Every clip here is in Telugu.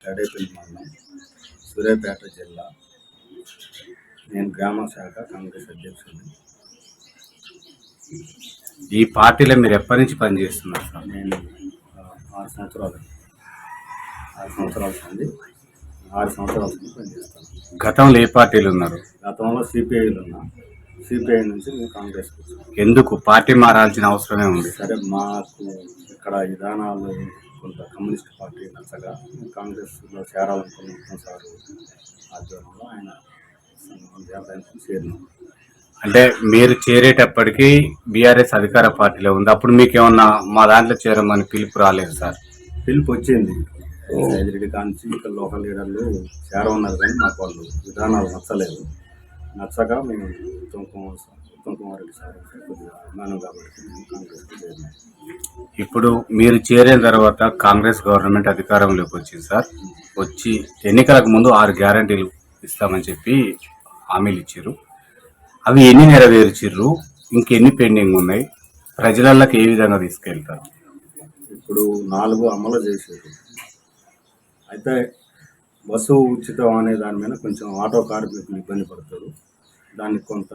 తాడేపల్లి మండలం, సూర్యాపేట జిల్లా. నేను గ్రామ శాఖ కాంగ్రెస్ అధ్యక్షుడిని. ఈ పార్టీలో మీరు ఎప్పటి నుంచి పనిచేస్తున్నారు సార్? నేను 6 సంవత్సరాల నుండి 6 సంవత్సరాల నుండి పనిచేస్తాను. గతంలో ఏ పార్టీలు ఉన్నారు? గతంలో సిపిఐలో ఉన్నా. సిపిఐ నుంచి నేను కాంగ్రెస్కి వచ్చాను. ఎందుకు పార్టీ మారాల్సిన అవసరమే ఉంది? సరే, మాకు ఇక్కడ విధానాలు కొంత కమ్యూనిస్ట్ పార్టీ నచ్చగా కాంగ్రెస్లో చేరాలనుకున్న మొత్తం సార్ ఆధ్వర్యంలో ఆయన చేరినాం. అంటే మీరు చేరేటప్పటికి బీఆర్ఎస్ అధికార పార్టీలో ఉంది. అప్పుడు మీకు ఏమన్నా మా దాంట్లో చేరమని పిలుపు రాలేదు సార్? పిలుపు వచ్చింది. రెడ్డి కాంచి ఇక్కడ లోకల్ లీడర్లు చేరమన్నారు, కానీ మాకు వాళ్ళు విధానాలు నచ్చగా మేము ఉత్తమ్ కుమార్ రెడ్డి సార్ కొద్దిగా అభిమానం కాబట్టి మేము కాంగ్రెస్కి చేరినాం. ఇప్పుడు మీరు చేరిన తర్వాత కాంగ్రెస్ గవర్నమెంట్ అధికారంలోకి వచ్చింది సార్. వచ్చి ఎన్నికలకు ముందు 6 గ్యారంటీలు ఇస్తామని చెప్పి హామీలు ఇచ్చారు. అవి ఎన్ని నెరవేర్చిర్రు, ఇంకెన్ని పెండింగ్ ఉన్నాయి, ప్రజలకి ఏ విధంగా తీసుకెళ్తారు? ఇప్పుడు 4 అమలు చేసేది. అయితే బస్సు ఉచితం అనే దాని మీద కొంచెం ఆటో కార్మికులు ఇబ్బంది పడతారు. దానికి కొంత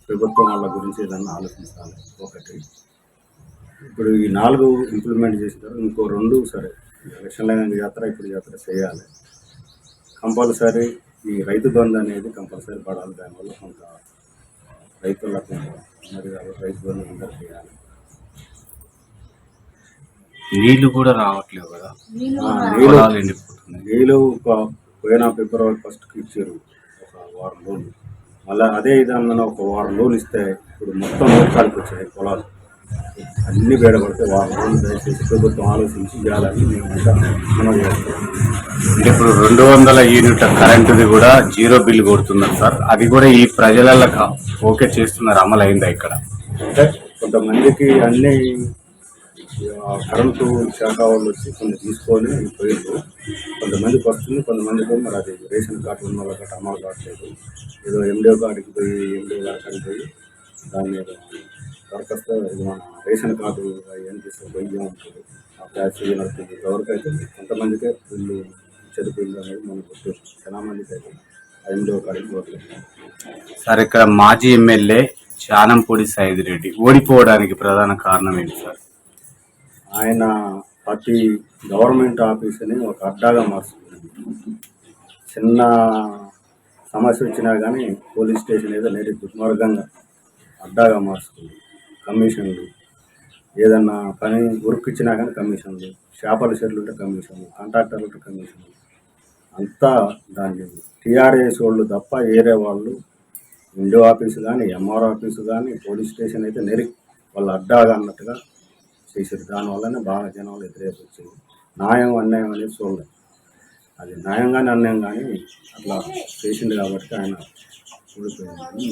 ప్రభుత్వం వాళ్ళ గురించి ఏదన్నా ఆలోచించాలి. ఒకటి, ఇప్పుడు ఈ 4 ఇంప్లిమెంట్ చేస్తారు. ఇంకో 2 సరే, ఎలక్షన్ లైన్ జాతర ఇప్పుడు జాతర చేయాలి. కంపల్సరీ ఈ రైతు బంధు అనేది కంపల్సరీ పడాలి. దానివల్ల కొంత రైతులకు మరి రైతు బంధు అందరూ చేయాలి. నీళ్లు కూడా రావట్లేవు కదా? నీళ్ళు పోయిన ఫిబ్రవరి 1కి ఇచ్చారు, ఒక వారం రోజులు. మళ్ళీ అదే విధానంలో ఒక వారం రోజులు ఇస్తే ఇప్పుడు మొత్తం వర్షాలకు వచ్చాయి పొలాలు అన్నీ బేడపడితే వారం రోజులు దయచేసి ప్రభుత్వం ఆలోచించి ఇవ్వాలని మేమంతా మనం చేస్తాం. అంటే ఇప్పుడు 200 యూనిట్ల కరెంటుది కూడా 0 బిల్లు కొడుతున్నారు సార్. అది కూడా ఈ ప్రజలకు ఓకే చేస్తున్నారు, అమలు అయిందా ఇక్కడ? అంటే కొంతమందికి అన్ని కరెంటు శాఖ వాళ్ళు వచ్చి కొన్ని తీసుకొని పోయిండు. కొంతమందికి వస్తుంది, కొంతమందికి మరి అది రేషన్ కార్డు ఉన్న వాళ్ళ గట్ట అమలు కావట్లేదు. ఏదో ఎండిఓ కాడికి పోయి దాని మీద దరఖాస్తు మన రేషన్ కార్డు ఏం చేస్తే బయ్యం ఉంటుంది, ఆ ప్యాచ్ నడుస్తుంది. ఎవరికి అయితే కొంతమందికే బిల్లు చెడు బిల్లు అనేది మనకు వచ్చేది. చాలా మందికి అయితే ఆ ఎండిఓ కాడికి పోవట్లేదు. సార్, ఇక్కడ మాజీ ఎమ్మెల్యే చానంపూడి సైదిరెడ్డి ఓడిపోవడానికి ప్రధాన కారణం ఏంటి సార్? ఆయన ప్రతి గవర్నమెంట్ ఆఫీసుని ఒక అడ్డాగా మారుస్తుంది. చిన్న సమస్య వచ్చినా కానీ పోలీస్ స్టేషన్ ఏదో నేటి దుర్మార్గంగా అడ్డాగా మారుస్తుంది. కమిషన్లు, ఏదన్నా పని వర్క్ ఇచ్చినా కానీ కమిషన్లు, చేపల చెట్లు ఉంటే కమిషన్లు, కాంట్రాక్టర్లు ఉంటే కమిషన్లు, అంతా దాన్ని టీఆర్ఎస్ వాళ్ళు తప్ప వేరే వాళ్ళు ఇండియో ఆఫీసు కానీ ఎంఆర్ ఆఫీసు కానీ పోలీస్ స్టేషన్ అయితే నెరి వాళ్ళు అడ్డాగా అన్నట్టుగా చేశారు. దానివల్లనే బాగా జనాలు వ్యతిరేకత వచ్చింది. న్యాయం అన్యాయం అనేది చూడలేదు. అది న్యాయం కానీ అన్యాయం కానీ అట్లా చేసింది కాబట్టి ఆయన ఓడిపోయింది.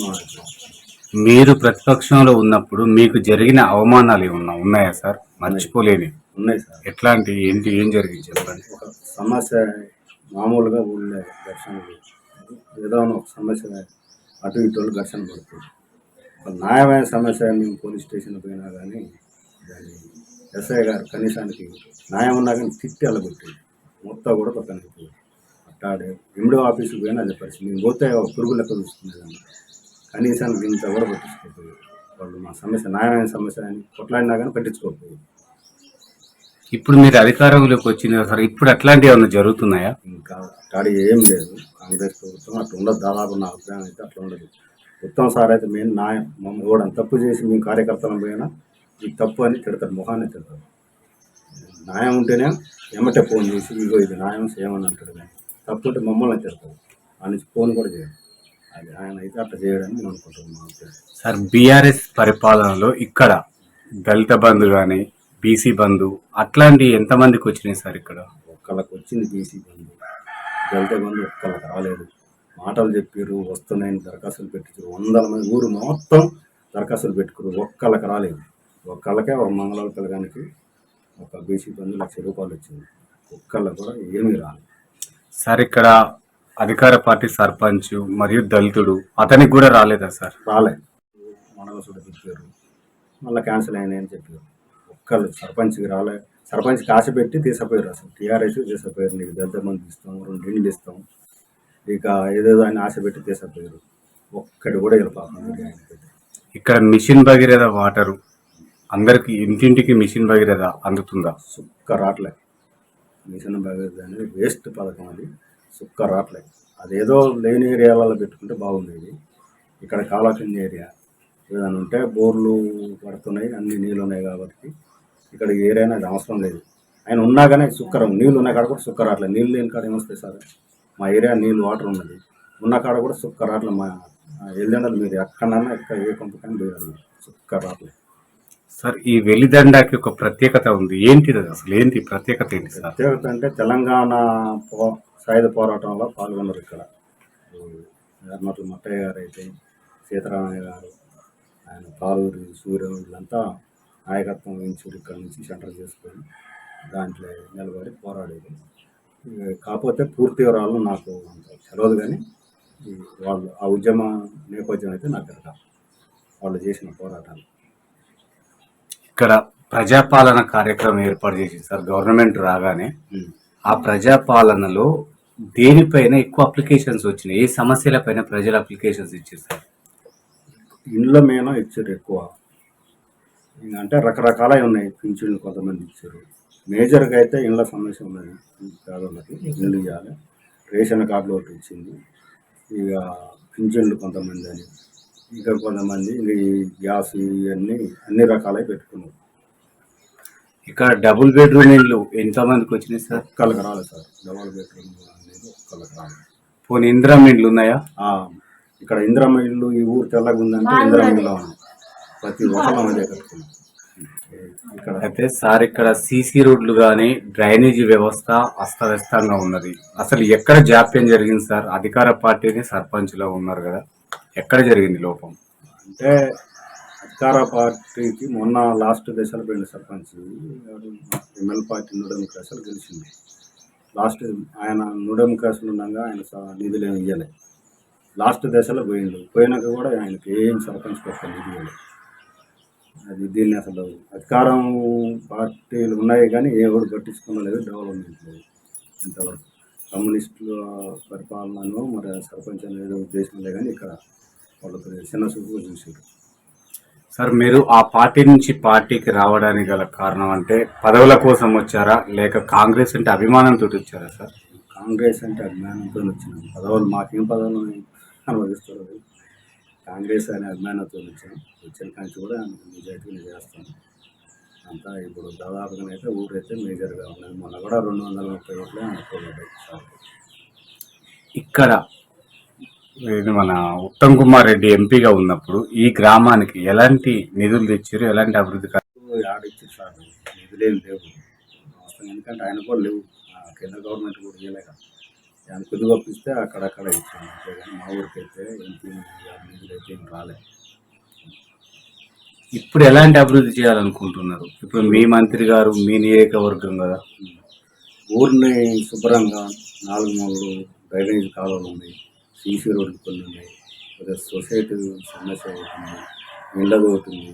మీరు ప్రతిపక్షంలో ఉన్నప్పుడు మీకు జరిగిన అవమానాలు ఏమన్నా ఉన్నాయా సార్? మర్చిపోలేని ఉన్నాయి సార్. ఎట్లాంటి ఏంటి, ఏం జరిగింది చెప్పండి. ఒక సమస్య మామూలుగా ఊళ్ళో ఘర్షణలు, ఏదో ఒక సమస్య అటు ఇటు ఘర్షణ పడుతుంది. ఒక న్యాయమైన సమస్య మేము పోలీస్ స్టేషన్ పోయినా కానీ దాన్ని ఎస్ఐ గారు కనీసానికి న్యాయం ఉన్నా కానీ తిట్టి అల్లగొట్టింది. మొత్తం కూడా పక్కన అట్టాడే ఎండో ఆఫీసుకు పోయినా అదే పరిస్థితి. మేము పోతే పురుగు లెక్క చూసుకునేదాన్ని. కనీసానికి ఇంత కూడా పట్టించుకోకపోయింది. వాళ్ళు మా సమస్య న్యాయమైన సమస్య అని కొట్లాడినా కానీ పట్టించుకోకపోయింది. ఇప్పుడు మీరు అధికారంలోకి వచ్చిన సార్, ఇప్పుడు అట్లాంటివి ఏమైనా జరుగుతున్నాయా? ఇంకా అట్టాడి ఏం లేదు. కాంగ్రెస్ ప్రభుత్వం అట్లా ఉండదు. దాదాపు నా అభిప్రాయం అయితే అట్లా ఉండదు. ఉత్తమ్ సార్ అయితే మేము న్యాయం మమ్మల్ని కూడా తప్పు చేసి మేము కార్యకర్తలను పోయినా ఈ తప్పు అని తిడతారు, మొహాన్ని తిడతారు. న్యాయం ఉంటేనే ఏమంటే ఫోన్ చేసి ఇగో ఇది న్యాయం చేయమని అంటాడు. కానీ తప్పు ఉంటే మమ్మల్ని తిడతారు. ఆ నుంచి ఫోన్ కూడా చేయరు. అది ఆయన అయితే అట్లా చేయడని మేము అనుకుంటున్నాం సార్. బీఆర్ఎస్ పరిపాలనలో ఇక్కడ దళిత బంధు కానీ బీసీ బంధు అట్లాంటివి ఎంతమందికి వచ్చినాయి సార్? ఇక్కడ ఒక్కళ్ళకి వచ్చింది బీసీ బంధు, దళిత బంధు ఒక్కళ్ళకి రాలేదు. మాటలు చెప్పారు, వస్తున్నాయని దరఖాస్తులు పెట్టారు. 100 మంది ఊరు మొత్తం దరఖాస్తులు పెట్టుకున్నారు, ఒక్కళ్ళకి రాలేదు. ఒక్కళ్ళకే ఒక మంగళవారం పిల్లగానికి ఒక బీసీ బంధు 1,00,000 రూపాయలు వచ్చింది. ఒక్కళ్ళకి కూడా ఏమీ రాలేదు సార్. ఇక్కడ అధికార పార్టీ సర్పంచ్ మరియు దళితుడు అతనికి కూడా రాలేదా సార్? రాలేదు. మనవసుడు చెప్పారు, మళ్ళీ క్యాన్సిల్ అయినాయని చెప్పారు. ఒక్కళ్ళు సర్పంచ్కి రాలే, సర్పంచ్కి ఆశ పెట్టి తీసుకుపోయారు. అసలు టీఆర్ఎస్ తీసుకుపోయారు, నీకు దళిత మంది ఇస్తాం, 2 ఇండ్లు ఇస్తాం, ఇక ఏదేదో ఆయన ఆశ పెట్టి తీసుకుపోయారు. ఒక్కటి కూడా ఇలా పాపం ఆయనకైతే. ఇక్కడ మిషన్ భగీరథ వాటరు అందరికి ఇంటింటికి మిషన్ భగీరథ అందుతుందా? సుక్క రాట్లే. మిషన్ భగీరథ అనేది వేస్ట్ పథకం, అది సుక్క రాట్లే. అదేదో లేని ఏరియాలలో పెట్టుకుంటే బాగుండేది. ఇక్కడ కాలాకింది ఏరియా ఏదైనా ఉంటే బోర్లు పడుతున్నాయి, అన్ని నీళ్ళు ఉన్నాయి కాబట్టి ఇక్కడ ఏరియా అనేది అవసరం లేదు. ఆయన ఉన్నా కానీ సుక్కరం నీళ్ళు ఉన్న కాడ కూడా సుక్క రాట్లేదు. నీళ్ళు లేని కాడ ఏమొస్తాయి సార్? మా ఏరియా నీళ్ళు వాటర్ ఉన్నది, ఉన్న కాడ కూడా సుక్క రాట్లేదు. మా ఎల్లుండలు మీరు ఎక్కడన్నా ఎక్కడ ఏ పంపకని లేదు, సుక్క రాట్లేదు. సార్ ఈ వెలిదండాకి ఒక ప్రత్యేకత ఉంది, ఏంటిది అసలు? ఏంటి ప్రత్యేకత ఏంటి సార్? ప్రత్యేకత అంటే తెలంగాణ సాయుధ పోరాటంలో పాల్గొన్నారు ఇక్కడ. ఎర్నట్ల మట్టయ్య గారు అయితే, సీతారామయ్య గారు, ఆయన పాలూరి సూర్య, వీళ్ళంతా నాయకత్వం వహించారు. ఇక్కడ నుంచి సెంటర్ చేసుకొని దాంట్లో నిలబడి పోరాడేది. కాకపోతే పూర్తి వివరాలు నాకు అంత తెలియదు, కానీ వాళ్ళు ఆ ఉద్యమ నేపథ్యం అయితే నాకు తెలుసు, వాళ్ళు చేసిన పోరాటాలు. ఇక్కడ ప్రజాపాలన కార్యక్రమం ఏర్పాటు చేసింది సార్ గవర్నమెంట్ రాగానే. ఆ ప్రజాపాలనలో దేనిపైన ఎక్కువ అప్లికేషన్స్ వచ్చినాయి? ఏ సమస్యలపైన ప్రజలు అప్లికేషన్స్ ఇచ్చారు సార్? ఇండ్ల మీద ఇచ్చారు ఎక్కువ, అంటే రకరకాలవి ఉన్నాయి. పింఛన్లు కొంతమంది ఇచ్చారు, మేజర్గా అయితే ఇండ్ల సమస్య ఉన్నది. పేదోళ్ళకి ఇల్లు ఇవ్వాలి, రేషన్ కార్డులు ఒకటి ఇచ్చింది, ఇక పింఛన్లు కొంతమంది అని, ఇక కొంతమంది ఈ గ్యాస్ ఇవన్నీ అన్ని రకాలవి పెట్టుకున్నారు. ఇక్కడ డబుల్ బెడ్రూమ్ ఇల్లు ఎంతమందికి వచ్చినాయి సార్? ఒక్కళ్ళకి రాలేదు సార్ డబుల్ బెడ్రూమ్ అనేది, ఒక్కళ్ళకి రాలేదు. పోనీ ఇందిరమ్మ ఇండ్లు ఉన్నాయా? ఇక్కడ ఇందిరమ్మ ఇల్లు ఈ ఊరు తెల్లగా ఉందంటే ఇందిరమ్మ ఇల్లు ఉంది, ప్రతి ఒక్కళ్ళ మధ్య కట్టుకున్నాం ఇక్కడ. అయితే సార్ ఇక్కడ సీసీ రోడ్లు కానీ డ్రైనేజీ వ్యవస్థ అస్తవ్యస్తంగా ఉన్నది. అసలు ఎక్కడ జాప్యం జరిగింది సార్? అధికార పార్టీని సర్పంచ్లో ఉన్నారు కదా, ఎక్కడ జరిగింది లోపం? అంటే అధికార పార్టీకి మొన్న లాస్ట్ దశలో పోయిన సర్పంచ్ ఎమ్మెల్యే పార్టీ 100 కేసులు గెలిచింది. లాస్ట్ ఆయన 100 కేసులు ఉండగా ఆయన నిధులు ఏమి ఇవ్వలే. లాస్ట్ దశలో పోయినాక కూడా ఆయనకి ఏం సర్పంచ్ పెట్ట నిధి ఇవ్వలేదు. అది దీన్ని అసలు అధికారం పార్టీలు ఉన్నాయి కానీ ఏ కూడా పట్టించుకోలేదు, డెవలప్మెంట్ లేదు ఇంతవరకు. కమ్యూనిస్టుల పరిపాలనలో మరి సర్పంచ్ అనేది ఉద్దేశం లేదు, కానీ ఇక్కడ వాళ్ళకి చిన్న చూపు చూసారు. సార్ మీరు ఆ పార్టీ నుంచి పార్టీకి రావడానికి గల కారణం అంటే పదవుల కోసం వచ్చారా, లేక కాంగ్రెస్ అంటే అభిమానంతో వచ్చారా సార్? కాంగ్రెస్ అంటే అభిమానంతో వచ్చినాం. పదవులు మాకేం పదవులు అనుభవిస్తారు, కాంగ్రెస్ అనే అభిమానంతో వచ్చాను. వచ్చిన కాంచి కూడా నిజాయితీగా చేస్తాను అంతా. ఇప్పుడు దాదాపుగా అయితే ఊరైతే మేజర్గా ఉన్నది. మొన్న కూడా 230 ఓట్లే అనుకోబడ్డాయి సార్. ఇక్కడ మన ఉత్తమ్ కుమార్ రెడ్డి ఎంపీగా ఉన్నప్పుడు ఈ గ్రామానికి ఎలాంటి నిధులు తెచ్చారు, ఎలాంటి అభివృద్ధి ఆడిచ్చారు సార్? నిధులేం లేవు వాస్తవం, ఎందుకంటే ఆయన కూడా లేవు, కేంద్ర గవర్నమెంట్ కూడా ఇవ్వలేక ఆయన కొద్దిగా ఒప్పిస్తే అక్కడక్కడ ఇచ్చాను అంతే. కానీ మా ఊరికి అయితే ఎంపీ నిధులు అయితే ఏం రాలేదు. ఇప్పుడు ఎలాంటి అభివృద్ధి చేయాలనుకుంటున్నారు? ఇప్పుడు మీ మంత్రి గారు మీ నియోజకవర్గం కదా, ఊరిని శుభ్రంగా 4 మూలలు డ్రైనేజ్ కాలువలు ఉన్నాయి, సీసీ రోడ్లు కొన్ని ఉన్నాయి, కొద్దిగా సొసైటీ సమస్య అవుతుంది, ఇళ్ళది అవుతుంది.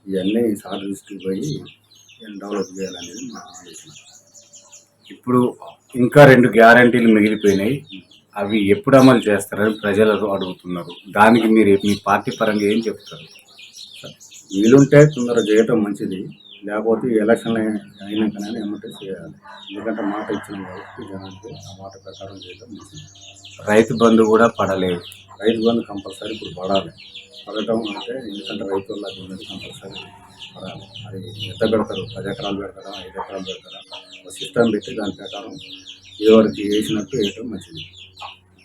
ఇవన్నీ సార్ దృష్టికి పోయి డెవలప్ చేయాలనేది మా ఆలోచన. ఇప్పుడు ఇంకా 2 గ్యారంటీలు మిగిలిపోయినాయి, అవి ఎప్పుడు అమలు చేస్తారని ప్రజలు అడుగుతున్నారు. దానికి మీరు మీ పార్టీ పరంగా ఏం చెప్తారు? వీలుంటే తొందరగా చేయటం మంచిది, లేకపోతే ఎలక్షన్ అయినాకనే ఏమంటే చేయాలి. ఎందుకంటే మాట ఇచ్చినాం కాబట్టి జనానికి ఆ మాట ప్రకారం చేయటం మంచిది. రైతు బంధు కూడా పడలేదు. రైతు బంధు కంపల్సరీ ఇప్పుడు పడాలి. పడటం అంటే ఎందుకంటే రైతు వల్ల ఉన్నది కంపల్సరీ పడాలి. అది ఎంత పెడతారు? 10 ఎకరాలు పెడతారా, 5 ఎకరాలు పెడతారా? ఒక సిస్టమ్ పెట్టి దాని ప్రకారం ఎవరికి వేసినట్టు వేయటం మంచిది.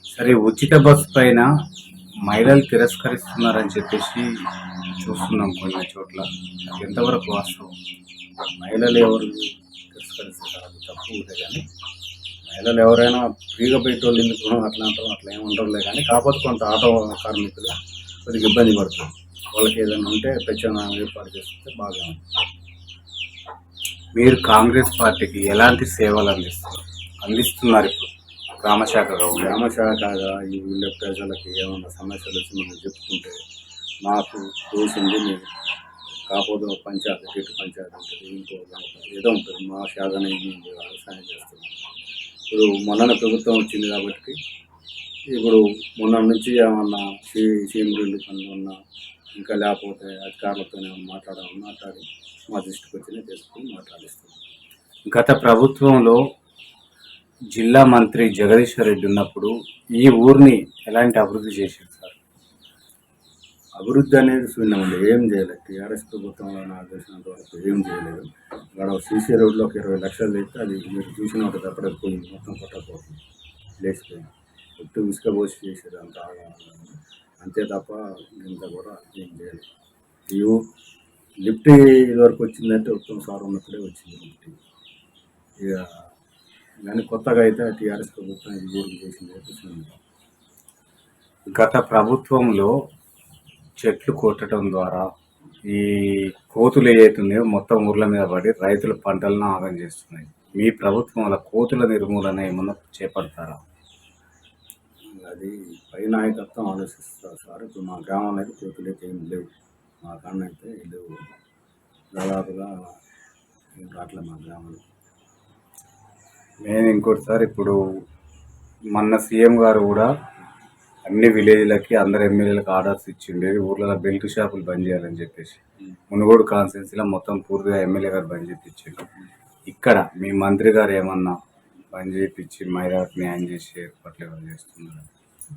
సరే, ఉచిత బస్సు పైన మహిళలు తిరస్కరిస్తున్నారని చెప్పేసి చూస్తున్నాం కొన్ని చోట్ల, ఎంతవరకు వాస్తవం? మహిళలు ఎవరు తిరస్కరిస్తారు? అది తప్పు ఉంటే, కానీ మహిళలు ఎవరైనా ఫ్రీగా పెట్రోల్ ఎందుకు అట్లా అంటారు, అట్లా ఏమి ఉండవులే. కానీ కాకపోతే కొంత ఆటో కార్మికులు కొద్దిగా ఇబ్బంది పడుతుంది. వాళ్ళకి ఏదైనా ఉంటే ప్రత్యామ్నాయం ఏర్పాటు చేస్తే బాగా ఉంటుంది. మీరు కాంగ్రెస్ పార్టీకి ఎలాంటి సేవలు అందిస్తున్నారు ఇప్పుడు గ్రామశాఖగా? గ్రామశాఖగా ఈ ఊళ్ళో ప్రజలకి ఏమన్నా సమస్యలు వచ్చి మనం చెప్పుకుంటే నాకు తోసింది నేను కాకపోతే ఒక పంచాయతీ ఇటు పంచాయతీ ఉంటుంది, ఇంకో ఏదో ఉంటుంది. మా శాతం వ్యవసాయం చేస్తున్నాం. ఇప్పుడు మొన్న ప్రభుత్వం వచ్చింది కాబట్టి ఇప్పుడు మొన్న నుంచి ఏమన్నా సీఎంలు పనులు ఉన్నా ఇంకా లేకపోతే అధికారులతో ఏమన్నా మాట్లాడి మా దృష్టికి వచ్చినా చేసుకుని మాట్లాడిస్తున్నాం. గత ప్రభుత్వంలో జిల్లా మంత్రి జగదీశ్వర్ రెడ్డి ఉన్నప్పుడు ఈ ఊరిని ఎలాంటి అభివృద్ధి చేశారు సార్? అభివృద్ధి అనేది శూన్యమండి, ఏం చేయలేదు. టీఆర్ఎస్ ప్రభుత్వంలో నాకు తెలిసినంత వరకు ఏం చేయలేదు. ఇక్కడ సీసీ రోడ్లో ఒక 20 లక్షలు తెస్తే అది మీరు చూసిన ఒకటి అప్పుడే పోయింది, మొత్తం కొట్టకపోతుంది, లేచిపోయింది. ఒట్టు ఇసుక పోసి చేసేది అంత అంతే తప్ప ఇంత కూడా ఏం చేయలేదు. ఈ లిఫ్ట్ వరకు వచ్చిందంటే ఉత్తమ సార్ ఉన్నప్పుడే వచ్చింది లిఫ్ట్. ఇక కానీ కొత్తగా అయితే టీఆర్ఎస్ ప్రభుత్వం ఇది ఊరికి చేసింది. గత ప్రభుత్వంలో చెట్లు కొట్టడం ద్వారా ఈ కోతులు ఏవైతున్నాయో మొత్తం ఊర్ల మీద పడి రైతుల పంటలను ఆగం చేస్తున్నాయి. మీ ప్రభుత్వంలో కోతుల నిర్మూలన ఏమన్నా చేపడతారా? అది పై నాయకత్వం ఆలోచిస్తారు సార్. ఇప్పుడు మా గ్రామంలో అయితే కోతులు అయితే ఏం లేవు, మా కాన్న అయితే లేవు, దాదాపుగా అట్లా మా గ్రామంలో. నేను ఇంకోటి సార్, ఇప్పుడు మొన్న సీఎం గారు కూడా అన్ని విలేజ్లకి అందరు ఎమ్మెల్యేలకు ఆర్డర్స్ ఇచ్చిండేది ఊర్లలో బెల్ట్ షాపులు బంద్ చేయాలని చెప్పేసి. మునుగోడు కాన్స్టిట్యున్సీలో మొత్తం పూర్తిగా ఎమ్మెల్యే గారు బంద్ చేయించారు. ఇక్కడ మీ మంత్రి గారు ఏమన్నా బంద్ చేయించి మహిళలకు న్యాయం చేసి ఏర్పాట్లు ఏమైనా చేస్తున్నారు?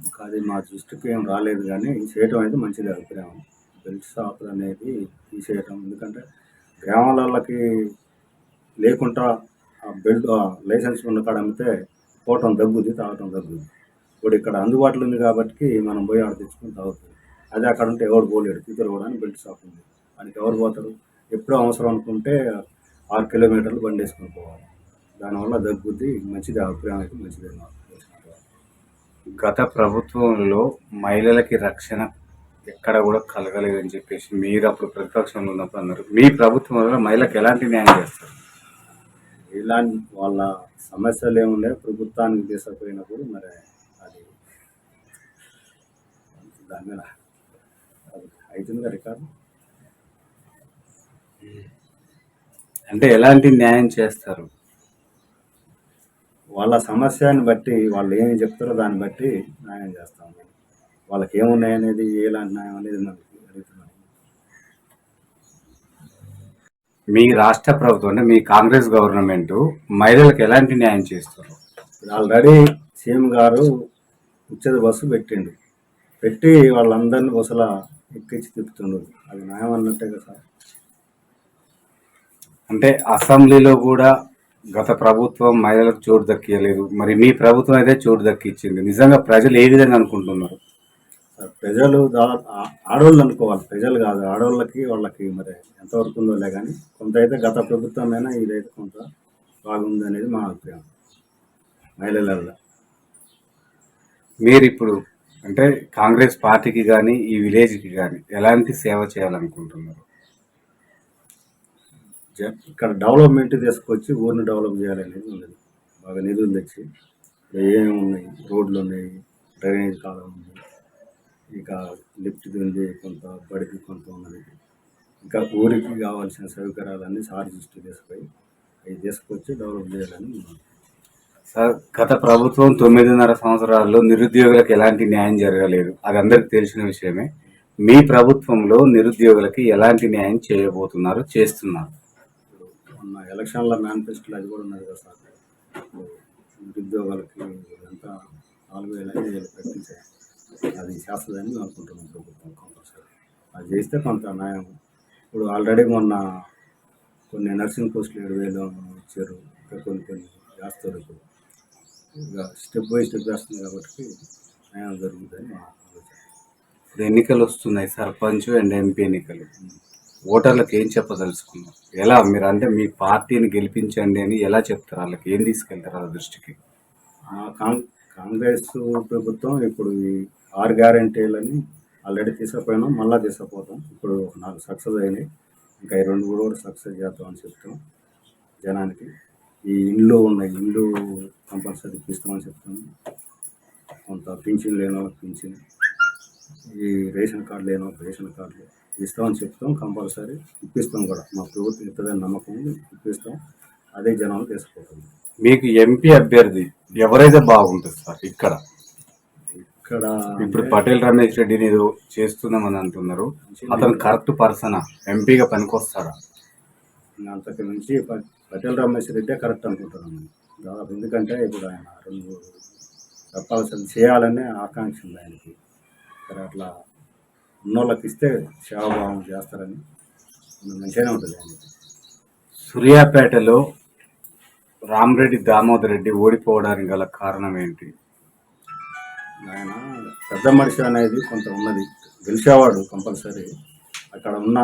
ఇంకా అది మా దృష్టికి ఏం రాలేదు, కానీ చేయటం అయితే మంచిది అభిప్రాయం. బెల్ట్ షాపులు అనేది తీసేయటం, ఎందుకంటే గ్రామాలకి లేకుండా బెల్ట్ లైసెన్స్ ఉన్న కాడ అమ్మితే పోవటం తగ్గుద్ది, తాగటం తగ్గుద్ది. ఇప్పుడు ఇక్కడ అందుబాటులో ఉంది కాబట్టి మనం పోయి ఆడ తెచ్చుకొని తాగుతుంది. అదే అక్కడ ఉంటే ఎవరు పోలేడు, ఇతరు కూడా బెల్ట్ షాప్ ఉంది, దానికి ఎవరు పోతారు? ఎప్పుడో అవసరం అనుకుంటే 6 కిలోమీటర్లు బండి వేసుకొని పోవాలి. దానివల్ల తగ్గుద్ది, మంచిది అభిప్రాయం అయితే మంచిది. గత ప్రభుత్వంలో మహిళలకి రక్షణ ఎక్కడ కూడా కలగలేదని చెప్పేసి మీరు అప్పుడు ప్రతిపక్షంలో ఉన్నప్పుడు అన్నారు. మీ ప్రభుత్వంలో మహిళలకు ఎలాంటి న్యాయం చేస్తారు? ఇలాంటి వాళ్ళ సమస్యలు ఏముండే ప్రభుత్వానికి తీసుకుపోయినప్పుడు మరి అది దాని మీద అవుతుంది రికార్డు. అంటే ఎలాంటి న్యాయం చేస్తారు? వాళ్ళ సమస్యని బట్టి వాళ్ళు ఏమి చెప్తారో దాన్ని బట్టి న్యాయం చేస్తాం. వాళ్ళకి ఏమున్నాయనేది ఎలాంటి న్యాయం అనేది మనకి అడుగుతున్నాం. మీ రాష్ట్ర ప్రభుత్వం అంటే మీ కాంగ్రెస్ గవర్నమెంట్ మహిళలకు ఎలాంటి న్యాయం చేస్తారు? ఆల్రెడీ సీఎం గారు ఉచిత బస్సు పెట్టి వాళ్ళందరినీ బస్సుల ఎక్కించి తిప్పుతుండ్రు. అది న్యాయం అన్నట్టే కదా సార్. అంటే అసెంబ్లీలో కూడా గత ప్రభుత్వం మహిళలకు చోటు దక్కియలేదు, మరి మీ ప్రభుత్వం అయితే చోటు దక్కించింది. నిజంగా ప్రజలు ఏ విధంగా అనుకుంటున్నారు? ప్రజలు ఆడవాళ్ళు అనుకోవాలి, ప్రజలు కాదు. ఆడవాళ్ళకి వాళ్ళకి మరి ఎంతవరకు ఉందోలే, కానీ కొంత అయితే గత ప్రభుత్వమైనా ఇదైతే కొంత బాగుంది అనేది మా అభిప్రాయం మహిళలలో. మీరు ఇప్పుడు అంటే కాంగ్రెస్ పార్టీకి కానీ ఈ విలేజ్కి కానీ ఎలాంటి సేవ చేయాలనుకుంటున్నారు? ఇక్కడ డెవలప్మెంట్ తీసుకొచ్చి ఊరిని డెవలప్ చేయాలనేది ఉన్నది. బాగా నిధులు తెచ్చి ఏమేమి ఉన్నాయి, రోడ్లు ఉన్నాయి, డ్రైనేజ్ కాలం ఉంది, ఇక లిఫ్ట్ ఉంది, కొంత బడికి కొంత ఉన్నది. ఇంకా ఊరికి కావాల్సిన సౌకర్యాలన్నీ సార్ దృష్టి తీసుకుపోయి అవి తీసుకొచ్చి డెవలప్ చేయాలని. సార్, గత ప్రభుత్వం 9.5 సంవత్సరాల్లో నిరుద్యోగులకు ఎలాంటి న్యాయం జరగలేదు, అది అందరికీ తెలిసిన విషయమే. మీ ప్రభుత్వంలో నిరుద్యోగులకి ఎలాంటి న్యాయం చేయబోతున్నారు, చేస్తున్నారు? మొన్న ఎలక్షన్ల మేనిఫెస్టోలో అది కూడా ఉన్నది కదా సార్. నిరుద్యోగులకి ఎంత 4,000, 5,000 ప్రకటించారు. అది చేస్తుందని అనుకుంటున్నాం ప్రభుత్వం కంపల్సరీ. అది చేస్తే కొంత న్యాయం. ఇప్పుడు ఆల్రెడీ మొన్న కొన్ని నర్సింగ్ పోస్టులు 7,000 ఇచ్చారు, ఇంకా కొన్ని చేస్తారు. ఇక స్టెప్ బై స్టెప్ చేస్తుంది కాబట్టి న్యాయం జరుగుతుందని మా ఆలోచన. ఇప్పుడు ఎన్నికలు వస్తున్నాయి, సర్పంచ్ అండ్ ఎంపీ ఎన్నికలు. ఓటర్లకు ఏం చెప్పదలుచుకున్నారు? ఎలా మీరు అంటే మీ పార్టీని గెలిపించండి అని ఎలా చెప్తారు? వాళ్ళకి ఏం తీసుకెళ్తారు వాళ్ళ దృష్టికి? కాంగ్రెస్ ప్రభుత్వం ఇప్పుడు ఈ 6 గ్యారెంటీలని ఆల్రెడీ తీసుకుపోయినాం, మళ్ళీ తీసుకుపోతాం. ఇప్పుడు 4 సక్సెస్ అయినాయి, ఇంకా 2 కూడా సక్సెస్ చేద్దామని చెప్తాం జనానికి. ఈ ఇండ్లు ఉన్నాయి, ఇండ్లు కంపల్సరీ ఇస్తామని చెప్తాము. కొంత పింఛన్ లేని వాళ్ళకి పింఛన్, ఈ రేషన్ కార్డు లేని వాళ్ళకి రేషన్ కార్డులు, ఇస్తామని చెప్తాం, కంపల్సరీ ఇప్పిస్తాం కూడా. మా ప్రభుత్వం ఇస్తుందని నమ్మకం ఉంది, ఇప్పిస్తాం. అదే జనాలు తీసుకుంటుంది. మీకు ఎంపీ అభ్యర్థి ఎవరైతే బాగుంటుంది సార్ ఇక్కడ? ఇక్కడ ఇప్పుడు పటేల్ రమేష్ రెడ్డిని ఏదో చేస్తున్నామని అంటున్నారు, అతను కరెక్ట్ పర్సనా? ఎంపీగా పనికొస్తాడా? అంతకు మించి పటేల్ రమేష్ రెడ్డే కరెక్ట్ అనుకుంటున్నాను దాదాపు. ఎందుకంటే ఇప్పుడు ఆయన 2 చెప్పాల్సింది చేయాలనే ఆకాంక్ష ఉంది ఆయనకి. సరే అట్లా ఉన్నోళ్ళకి ఇస్తే సేవాభావం చేస్తారని మంచిగానే ఉంటుంది ఆయనకి. సూర్యాపేటలో రామరెడ్డి దామోదర్ రెడ్డి ఓడిపోవడానికి గల కారణం ఏంటి? ఆయన పెద్ద మనిషి అనేది కొంత ఉన్నది, గెలిచేవాడు కంపల్సరీ. అక్కడ ఉన్న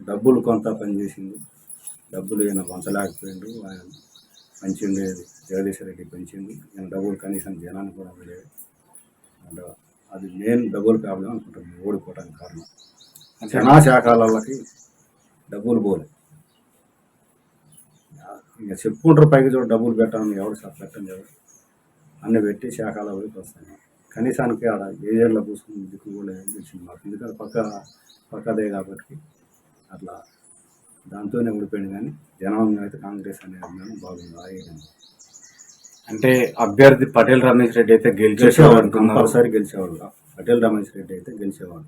డబ్బులు కొంత పనిచేసింది, డబ్బులు ఈయన పంచలేకపోయిండు. ఆయన పంచిండేది జగదీశ్వర రెడ్డి పెంచింది, ఈయన డబ్బులు కనీసం జనానికి కూడా లేదు. అండ్ అది మెయిన్ డబ్బులు ప్రాబ్లం అనుకుంటున్నాను ఓడిపోవడానికి కారణం. జనాశాఖలకి డబ్బులు పోలే. ఇక చెప్పుకుంటారు పైకి చూడ డబ్బులు పెట్టాలని, ఎవరు పెట్టండి ఎవరు అన్నీ పెట్టి శాఖల వైపు వస్తాయి. కనీసానికి ఆడ ఏరియాలో కూర్చుని దిక్కు కూడా గెలిచింది మాకు. ఎందుకంటే పక్కదే కాబట్టి అట్లా దాంతోనే ఓడిపోయింది. కానీ జనం అయితే కాంగ్రెస్ అనే అభిమానం బాగుంది ఆ ఏరియాలో. అంటే అభ్యర్థి పటేల్ రమేష్ రెడ్డి అయితే గెలిచేవాడు, కంపల్సరీ గెలిచేవాడు. పటేల్ రమేష్ రెడ్డి అయితే గెలిచేవాడు.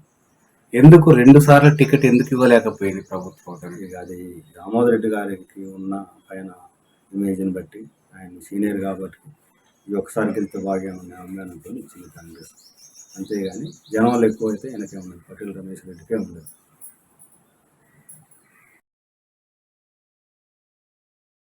ఎందుకు 2 సార్లు టికెట్ ఎందుకు ఇవ్వలేకపోయింది ప్రభుత్వం? ఇక అది దామోదర్ రెడ్డి గారికి ఉన్న పైన ఇమేజ్ని బట్టి, ఆయన సీనియర్ కాబట్టి ఇది ఒకసారి గెలిస్తే బాగా ఉన్న అభిమానంతో ఇచ్చింది కాంగ్రెస్. అంతేగాని జనాలు ఎక్కువైతే వెనకే ఉన్నది, పటేల్ రమేష్ రెడ్డికే ఉండదు.